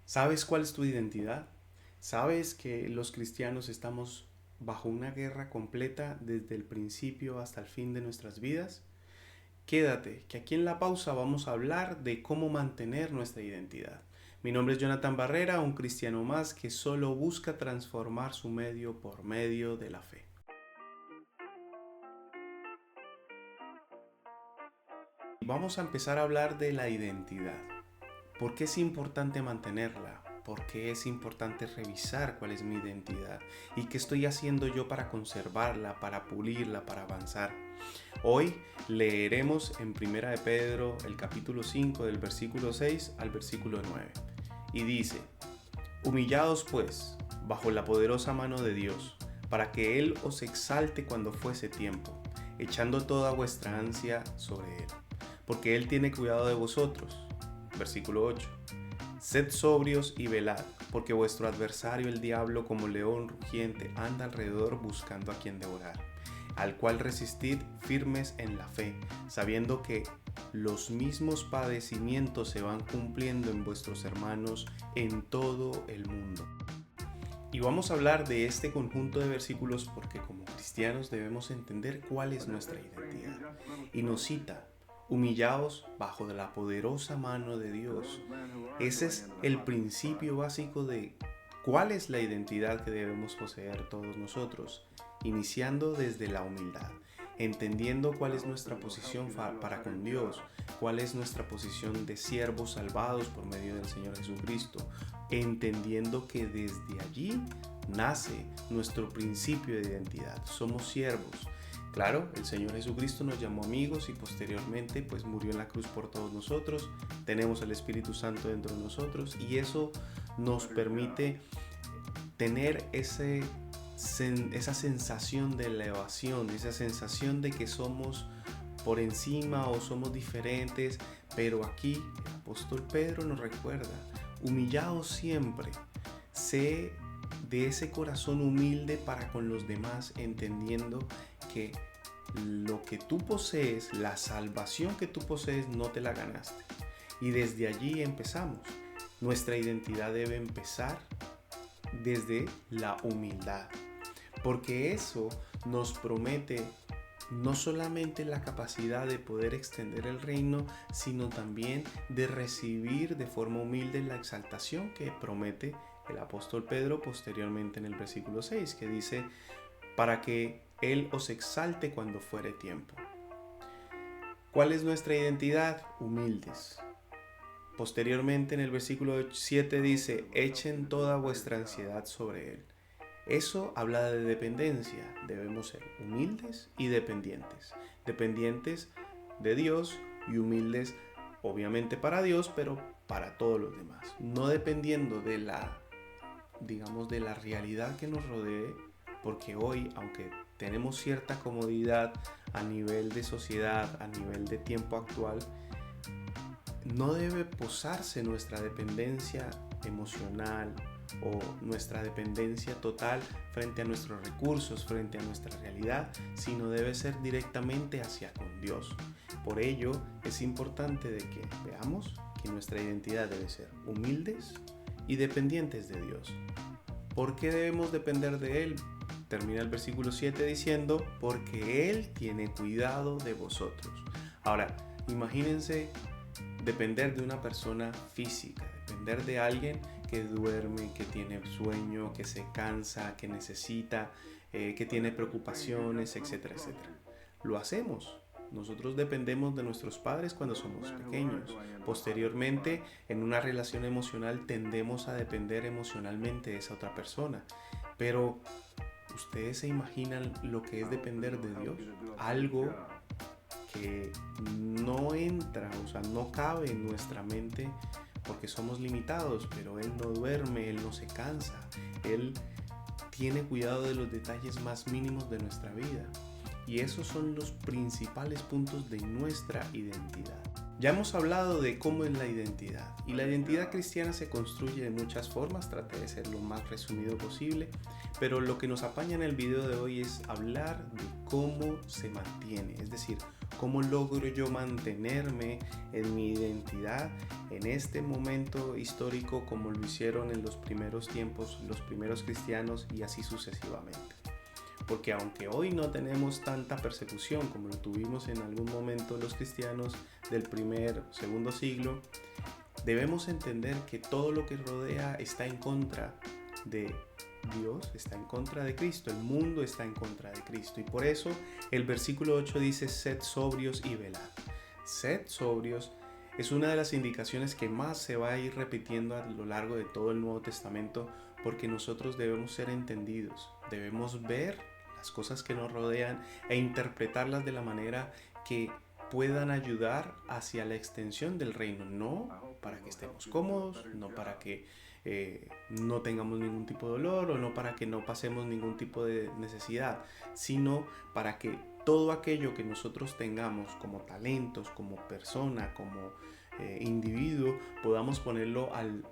¿Sabes cuál es tu identidad? ¿Sabes que los cristianos estamos bajo una guerra completa desde el principio hasta el fin de nuestras vidas? Quédate, que aquí en la pausa vamos a hablar de cómo mantener nuestra identidad. Mi nombre es Jonathan Barrera, un cristiano más que solo busca transformar su medio por medio de la fe. Vamos a empezar a hablar de la identidad. ¿Por qué es importante mantenerla? ¿Por qué es importante revisar cuál es mi identidad? ¿Y qué estoy haciendo yo para conservarla, para pulirla, para avanzar? Hoy leeremos en Primera de Pedro el capítulo 5 del versículo 6 al versículo 9. Y dice: Humillaos pues bajo la poderosa mano de Dios, para que Él os exalte cuando fuese tiempo, echando toda vuestra ansia sobre Él, porque Él tiene cuidado de vosotros. Versículo 8. Sed sobrios y velad, porque vuestro adversario el diablo, como león rugiente, anda alrededor buscando a quien devorar, al cual resistid firmes en la fe, sabiendo que los mismos padecimientos se van cumpliendo en vuestros hermanos en todo el mundo. Y vamos a hablar de este conjunto de versículos porque como cristianos debemos entender cuál es nuestra identidad. Y nos cita: humillaos bajo de la poderosa mano de Dios. Ese es el principio básico de cuál es la identidad que debemos poseer todos nosotros, iniciando desde la humildad, entendiendo cuál es nuestra posición para con Dios, cuál es nuestra posición de siervos salvados por medio del Señor Jesucristo, entendiendo que desde allí nace nuestro principio de identidad. Somos siervos. Claro, el Señor Jesucristo nos llamó amigos y posteriormente pues murió en la cruz por todos nosotros. Tenemos el Espíritu Santo dentro de nosotros y eso nos permite tener esa sensación de elevación, esa sensación de que somos por encima o somos diferentes. Pero aquí el apóstol Pedro nos recuerda: humillaos siempre, sé de ese corazón humilde para con los demás, entendiendo que lo que tú posees, la salvación que tú posees, no te la ganaste. Y desde allí empezamos. Nuestra identidad debe empezar desde la humildad, porque eso nos promete no solamente la capacidad de poder extender el reino, sino también de recibir de forma humilde la exaltación que promete el apóstol Pedro posteriormente en el versículo 6, que dice: para que Él os exalte cuando fuere tiempo. ¿Cuál es nuestra identidad? Humildes. Posteriormente en el versículo 7 dice: echen toda vuestra ansiedad sobre Él. Eso habla de dependencia. Debemos ser humildes y dependientes. Dependientes de Dios y humildes obviamente para Dios, pero para todos los demás. No dependiendo de la realidad que nos rodee, porque hoy, aunque tenemos cierta comodidad a nivel de sociedad, a nivel de tiempo actual, no debe posarse nuestra dependencia emocional o nuestra dependencia total frente a nuestros recursos, frente a nuestra realidad, sino debe ser directamente hacia con Dios. Por ello es importante de que veamos que nuestra identidad debe ser humildes y dependientes de Dios. ¿Por qué debemos depender de Él? Termina el versículo 7 diciendo: porque Él tiene cuidado de vosotros. Ahora, imagínense depender de una persona física, depender de alguien que duerme, que tiene sueño, que se cansa, que necesita, que tiene preocupaciones, etcétera, etcétera. Lo hacemos. Nosotros dependemos de nuestros padres cuando somos pequeños. Posteriormente, en una relación emocional tendemos a depender emocionalmente de esa otra persona. Pero ¿ustedes se imaginan lo que es depender de Dios? Algo que no entra, o sea, no cabe en nuestra mente porque somos limitados, pero Él no duerme, Él no se cansa, Él tiene cuidado de los detalles más mínimos de nuestra vida. Y esos son los principales puntos de nuestra identidad. Ya hemos hablado de cómo es la identidad, y la identidad cristiana se construye de muchas formas. Traté de ser lo más resumido posible, pero lo que nos apaña en el video de hoy es hablar de cómo se mantiene, es decir, ¿Cómo logro yo mantenerme en mi identidad en este momento histórico como lo hicieron en los primeros tiempos, los primeros cristianos y así sucesivamente? Porque aunque hoy no tenemos tanta persecución como lo tuvimos en algún momento los cristianos del primer, segundo siglo, debemos entender que todo lo que rodea está en contra de Dios, está en contra de Cristo, el mundo está en contra de Cristo. Y por eso el versículo 8 dice: sed sobrios y velad. Sed sobrios es una de las indicaciones que más se va a ir repitiendo a lo largo de todo el Nuevo Testamento, porque nosotros debemos ser entendidos, debemos ver las cosas que nos rodean e interpretarlas de la manera que puedan ayudar hacia la extensión del reino, no para que estemos cómodos, no para que no tengamos ningún tipo de dolor o no para que no pasemos ningún tipo de necesidad, sino para que todo aquello que nosotros tengamos como talentos, como persona, como individuo, podamos ponerlo al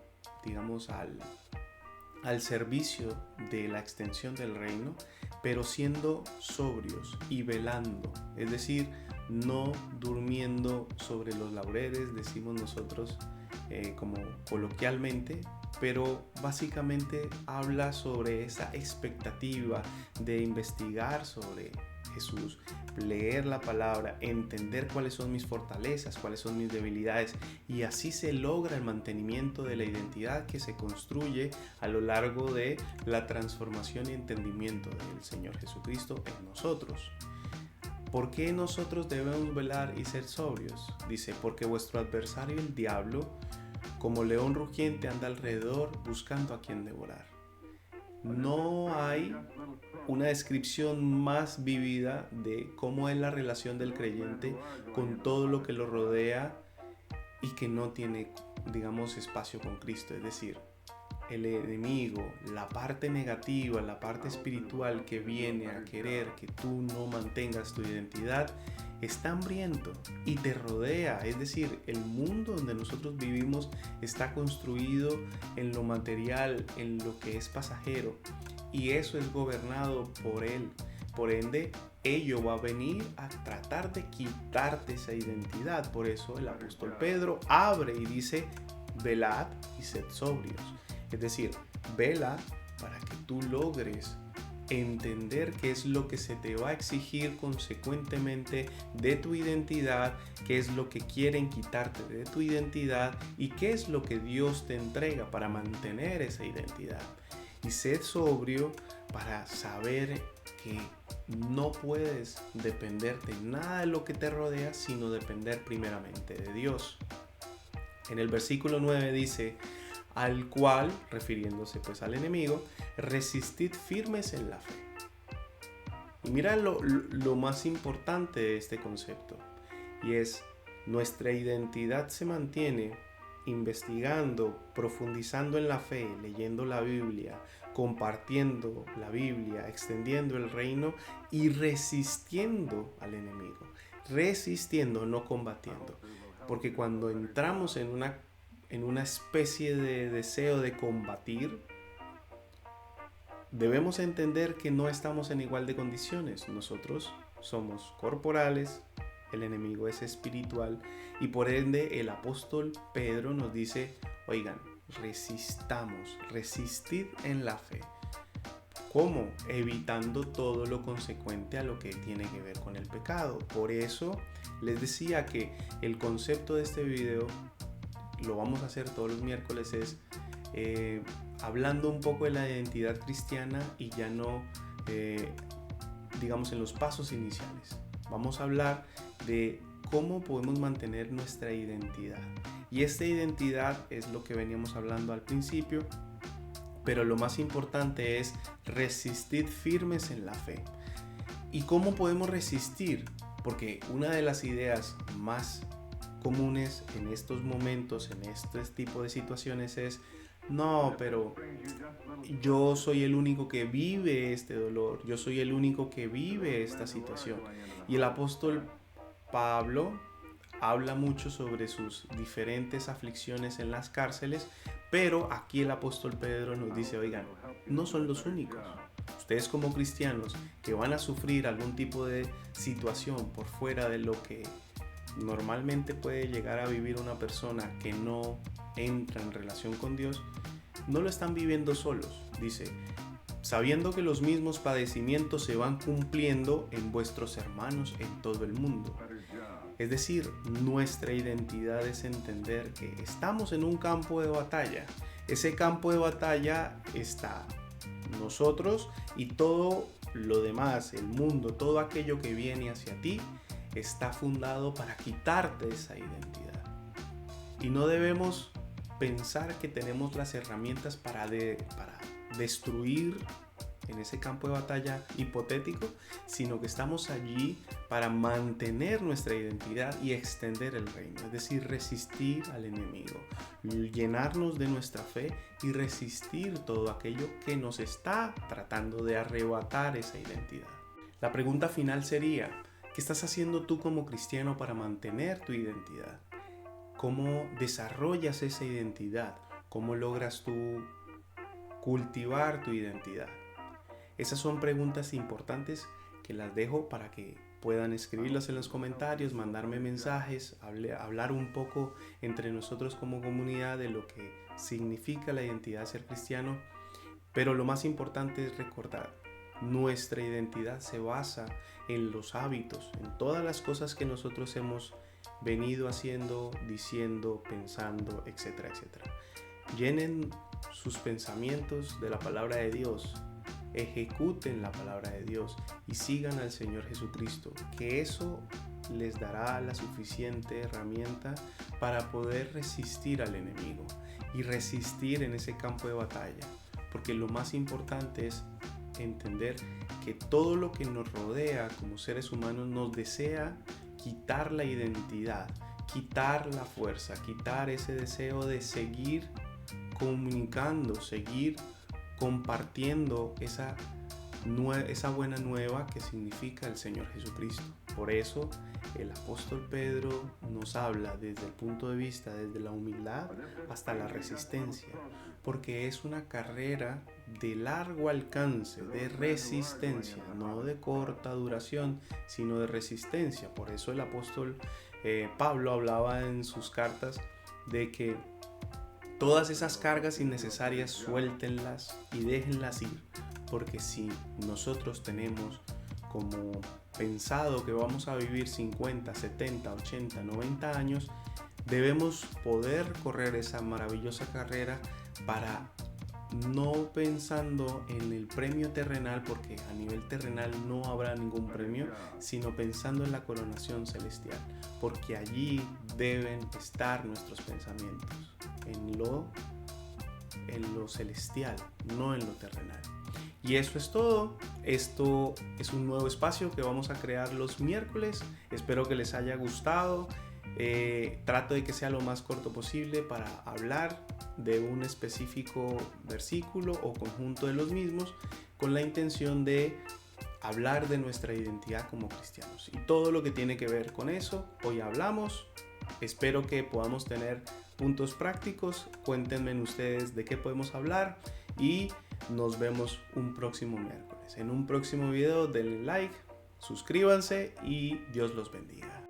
servicio de la extensión del reino, pero siendo sobrios y velando, es decir, no durmiendo sobre los laureles, decimos nosotros como coloquialmente, pero básicamente habla sobre esa expectativa de investigar sobre Jesús, leer la palabra, entender cuáles son mis fortalezas, cuáles son mis debilidades, y así se logra el mantenimiento de la identidad que se construye a lo largo de la transformación y entendimiento del Señor Jesucristo en nosotros. ¿Por qué nosotros debemos velar y ser sobrios? Dice: porque vuestro adversario el diablo, como león rugiente, anda alrededor buscando a quien devorar. No hay una descripción más vívida de cómo es la relación del creyente con todo lo que lo rodea y que no tiene, espacio con Cristo. Es decir, el enemigo, la parte negativa, la parte espiritual que viene a querer que tú no mantengas tu identidad, está hambriento y te rodea. Es decir, el mundo donde nosotros vivimos está construido en lo material, en lo que es pasajero, y eso es gobernado por él. Por ende, ello va a venir a tratar de quitarte esa identidad. Por eso el apóstol Pedro abre y dice: velad y sed sobrios. Es decir, vela para que tú logres entender qué es lo que se te va a exigir consecuentemente de tu identidad, qué es lo que quieren quitarte de tu identidad y qué es lo que Dios te entrega para mantener esa identidad. Y sed sobrio para saber que no puedes depender de nada de lo que te rodea, sino depender primeramente de Dios. En el versículo 9 dice: al cual, refiriéndose pues al enemigo, resistid firmes en la fe. Y mira lo más importante de este concepto, y es: nuestra identidad se mantiene investigando, profundizando en la fe, leyendo la Biblia, compartiendo la Biblia, extendiendo el reino y resistiendo al enemigo. Resistiendo, no combatiendo. Porque cuando entramos en una especie de deseo de combatir, debemos entender que no estamos en igual de condiciones. Nosotros somos corporales, el enemigo es espiritual, y por ende el apóstol Pedro nos dice: oigan, resistamos, resistid en la fe. ¿Cómo? Evitando todo lo consecuente a lo que tiene que ver con el pecado. Por eso les decía que el concepto de este video, lo vamos a hacer todos los miércoles, es hablando un poco de la identidad cristiana y ya no, en los pasos iniciales. Vamos a hablar de cómo podemos mantener nuestra identidad. Y esta identidad es lo que veníamos hablando al principio, pero lo más importante es resistir firmes en la fe. ¿Y cómo podemos resistir? Porque una de las ideas más comunes en estos momentos, en este tipo de situaciones es: no, pero yo soy el único que vive este dolor, yo soy el único que vive esta situación. Y el apóstol Pablo habla mucho sobre sus diferentes aflicciones en las cárceles, pero aquí el apóstol Pedro nos dice: oigan, no son los únicos. ustedes como cristianos que van a sufrir algún tipo de situación por fuera de lo que normalmente puede llegar a vivir una persona que no entra en relación con Dios, no lo están viviendo solos. Dice, sabiendo que los mismos padecimientos se van cumpliendo en vuestros hermanos en todo el mundo. Es decir, nuestra identidad es entender que estamos en un campo de batalla. Ese campo de batalla está nosotros y todo lo demás, el mundo, todo aquello que viene hacia ti, está fundado para quitarte esa identidad. Y no debemos pensar que tenemos las herramientas para destruir en ese campo de batalla hipotético, sino que estamos allí para mantener nuestra identidad y extender el reino, es decir, resistir al enemigo, llenarnos de nuestra fe y resistir todo aquello que nos está tratando de arrebatar esa identidad. La pregunta final sería, ¿qué estás haciendo tú como cristiano para mantener tu identidad? ¿Cómo desarrollas esa identidad? ¿Cómo logras tú cultivar tu identidad? Esas son preguntas importantes que las dejo para que puedan escribirlas en los comentarios, mandarme mensajes, hablar un poco entre nosotros como comunidad de lo que significa la identidad de ser cristiano. Pero lo más importante es recordar, nuestra identidad se basa en los hábitos, en todas las cosas que nosotros hemos venido haciendo, diciendo, pensando, etcétera, etcétera. Llenen sus pensamientos de la palabra de Dios, ejecuten la palabra de Dios y sigan al Señor Jesucristo, que eso les dará la suficiente herramienta para poder resistir al enemigo y resistir en ese campo de batalla, porque lo más importante es entender que todo lo que nos rodea como seres humanos nos desea quitar la identidad, quitar la fuerza, quitar ese deseo de seguir comunicando, seguir compartiendo esa buena nueva que significa el Señor Jesucristo. Por eso el apóstol Pedro nos habla desde el punto de vista, desde la humildad hasta la resistencia, porque es una carrera de largo alcance, de resistencia, no de corta duración, sino de resistencia. Por eso el apóstol Pablo hablaba en sus cartas de que todas esas cargas innecesarias suéltenlas y déjenlas ir, porque si nosotros tenemos como pensado que vamos a vivir 50, 70, 80, 90 años, debemos poder correr esa maravillosa carrera para no pensando en el premio terrenal, porque a nivel terrenal no habrá ningún premio, sino pensando en la coronación celestial, porque allí deben estar nuestros pensamientos, en lo celestial, no en lo terrenal. Y eso es todo. Esto es un nuevo espacio que vamos a crear los miércoles. Espero que les haya gustado. Trato de que sea lo más corto posible para hablar de un específico versículo o conjunto de los mismos, con la intención de hablar de nuestra identidad como cristianos y todo lo que tiene que ver con eso. Hoy hablamos. Espero que podamos tener puntos prácticos. Cuéntenme ustedes de qué podemos hablar y nos vemos un próximo miércoles. En un próximo video denle like, suscríbanse y Dios los bendiga.